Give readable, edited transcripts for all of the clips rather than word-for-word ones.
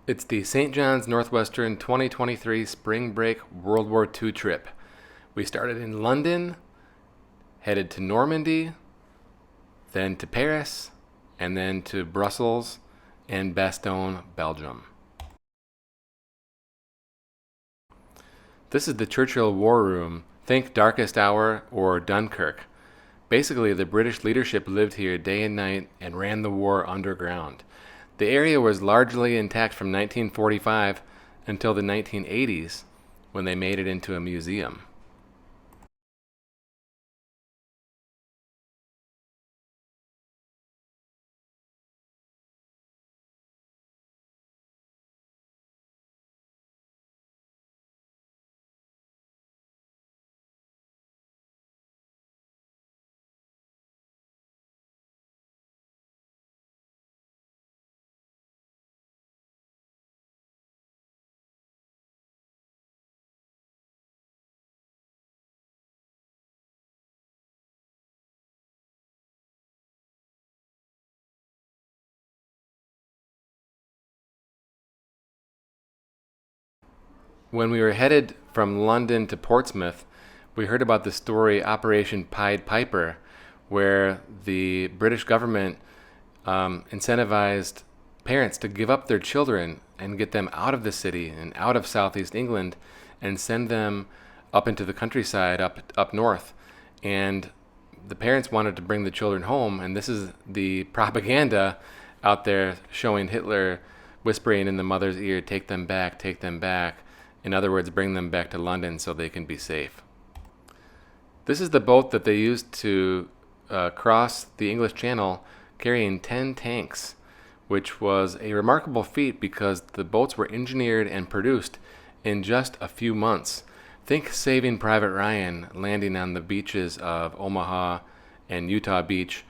It's the St. John's Northwestern 2023 Spring Break World War II trip. We started in London, headed to Normandy, then to Paris, and then to Brussels and Bastogne, Belgium. This is the Churchill War Room. Think Darkest Hour or Dunkirk. Basically, the British leadership lived here day and night and ran the war underground. The area was largely intact from 1945 until the 1980s, when they made it into a museum. When we were headed from London to Portsmouth, we heard about the story Operation Pied Piper, where the British government incentivized parents to give up their children and get them out of the city and out of southeast England and send them up into the countryside up north. And the parents wanted to bring the children home, and this is the propaganda out there showing Hitler whispering in the mother's ear, "Take them back, take them back." In other words, bring them back to London so they can be safe. This is the boat that they used to cross the English Channel carrying 10 tanks, which was a remarkable feat because the boats were engineered and produced in just a few months. Think Saving Private Ryan landing on the beaches of Omaha and Utah Beach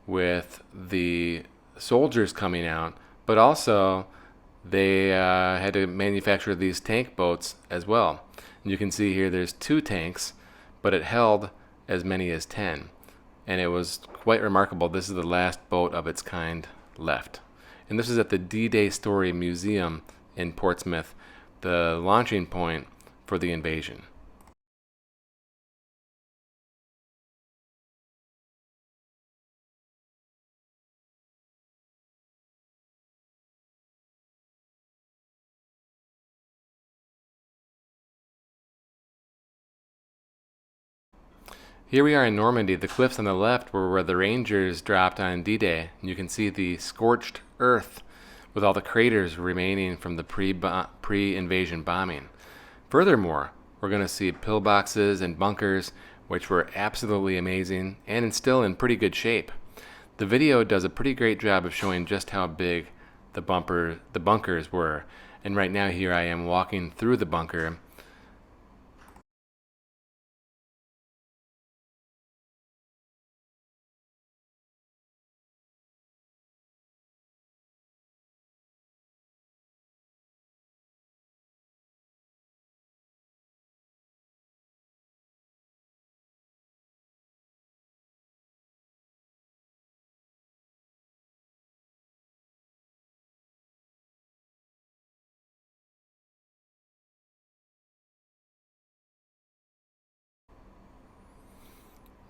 with the soldiers coming out, but also they had to manufacture these tank boats as well. And you can see here there's 2 tanks, but it held as many as 10. And it was quite remarkable. This is the last boat of its kind left. And this is at the D-Day Story Museum in Portsmouth, the launching point for the invasion. Here we are in Normandy. The cliffs on the left were where the Rangers dropped on D-Day. And you can see the scorched earth with all the craters remaining from the pre-invasion bombing. Furthermore, we're going to see pillboxes and bunkers, which were absolutely amazing and still in pretty good shape. The video does a pretty great job of showing just how big the bunkers were. And right now here I am walking through the bunker.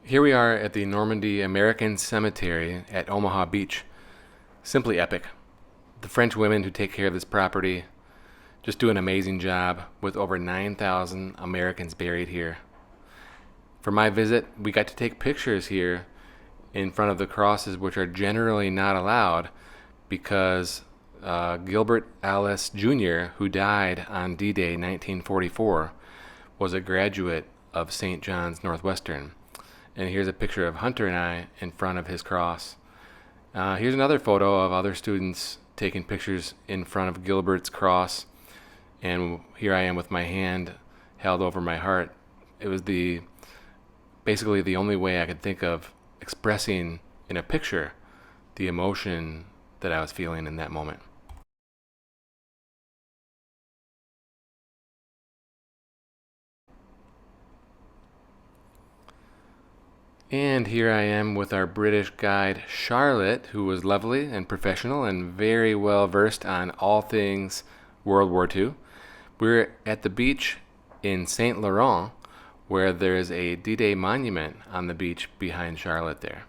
Here we are at the Normandy American Cemetery at Omaha Beach. Simply epic. The French women who take care of this property just do an amazing job with over 9,000 Americans buried here. For my visit, we got to take pictures here in front of the crosses, which are generally not allowed because Gilbert Alice Jr., who died on D-Day 1944, was a graduate of St. John's Northwestern. And here's a picture of Hunter and I in front of his cross. Here's another photo of other students taking pictures in front of Gilbert's cross. And here I am with my hand held over my heart. It was basically the only way I could think of expressing in a picture the emotion that I was feeling in that moment. And here I am with our British guide, Charlotte, who was lovely and professional and very well versed on all things World War II. We're at the beach in Saint Laurent, where there's a D-Day monument on the beach behind Charlotte there.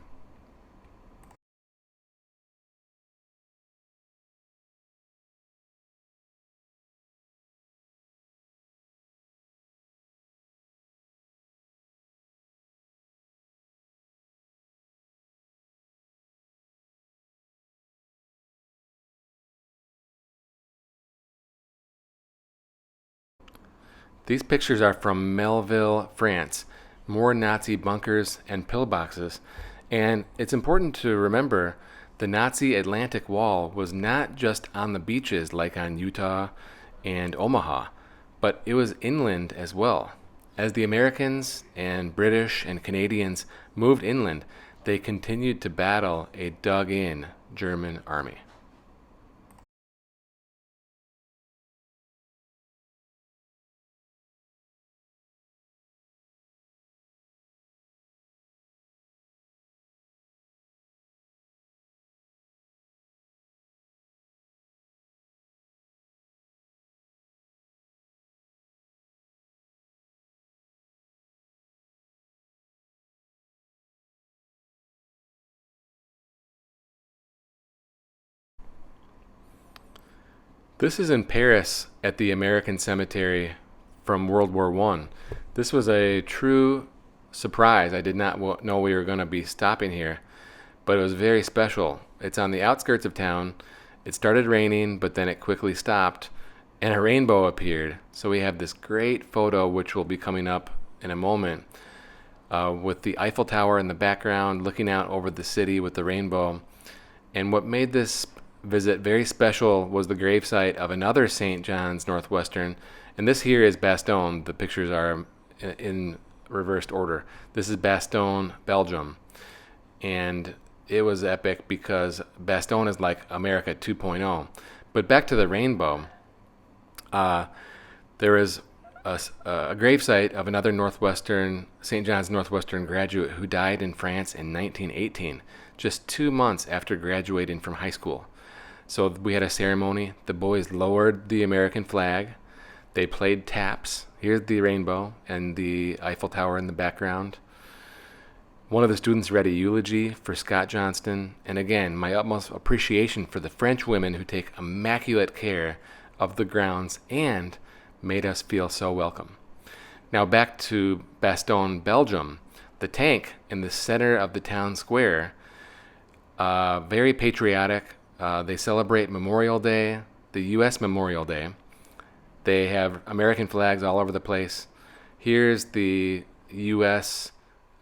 These pictures are from Melville, France. More Nazi bunkers and pillboxes. And it's important to remember the Nazi Atlantic Wall was not just on the beaches like on Utah and Omaha, but it was inland as well. As the Americans and British and Canadians moved inland, they continued to battle a dug in German army. This is in Paris at the American Cemetery from World War I. This was a true surprise. I did not know we were going to be stopping here, but it was very special. It's on the outskirts of town. It started raining, but then it quickly stopped, and a rainbow appeared. So we have this great photo, which will be coming up in a moment, with the Eiffel Tower in the background, looking out over the city with the rainbow. And what made this visit very special was the gravesite of another St. John's Northwestern, and this here is Bastogne. The pictures are in reversed order. This is Bastogne, Belgium, and it was epic because Bastogne is like America 2.0. But back to the rainbow, there is a gravesite of another Northwestern, St. John's Northwestern graduate who died in France in 1918, just 2 months after graduating from high school. So we had a ceremony. The boys lowered the American flag. They played taps. Here's the rainbow and the Eiffel Tower in the background. One of the students read a eulogy for Scott Johnston. And again, my utmost appreciation for the French women who take immaculate care of the grounds and made us feel so welcome. Now back to Bastogne, Belgium. The tank in the center of the town square, very patriotic. They celebrate Memorial Day, the U.S. Memorial Day. They have American flags all over the place. Here's the U.S.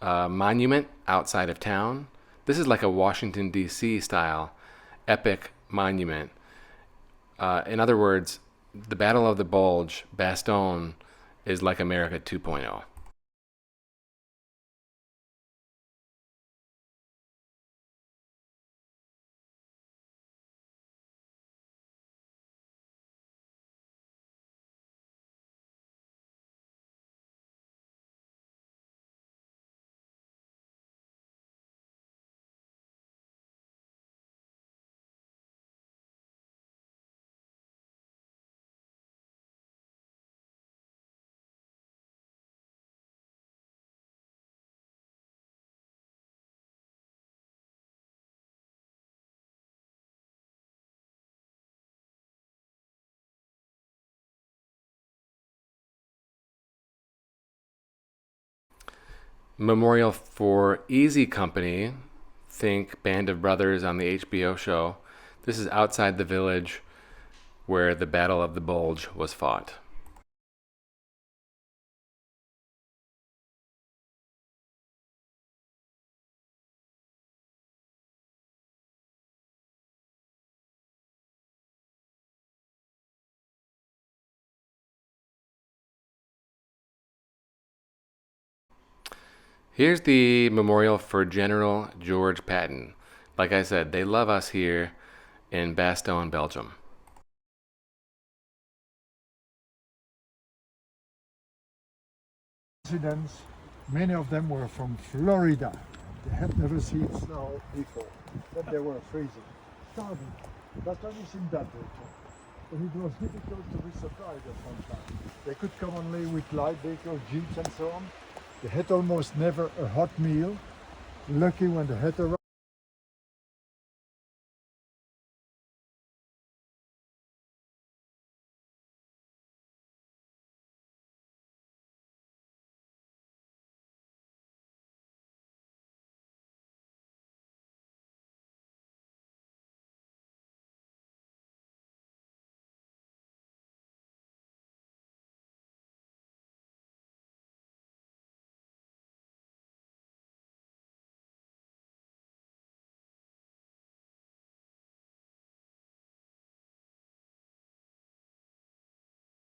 Monument outside of town. This is like a Washington, D.C. style epic monument. In other words, the Battle of the Bulge, Bastogne, is like America 2.0. Memorial for Easy Company. Think Band of Brothers on the HBO show. This is outside the village where the Battle of the Bulge was fought. Here's the memorial for General George Patton. Like I said, they love us here in Bastogne, Belgium. Residents, many of them were from Florida. They had never seen snow before. But they were freezing. Starving. That's only seen that before. But it was difficult to be surprised at one time. They could come only with light vehicles, jeeps and so on. They had almost never a hot meal. Lucky when they had arrived.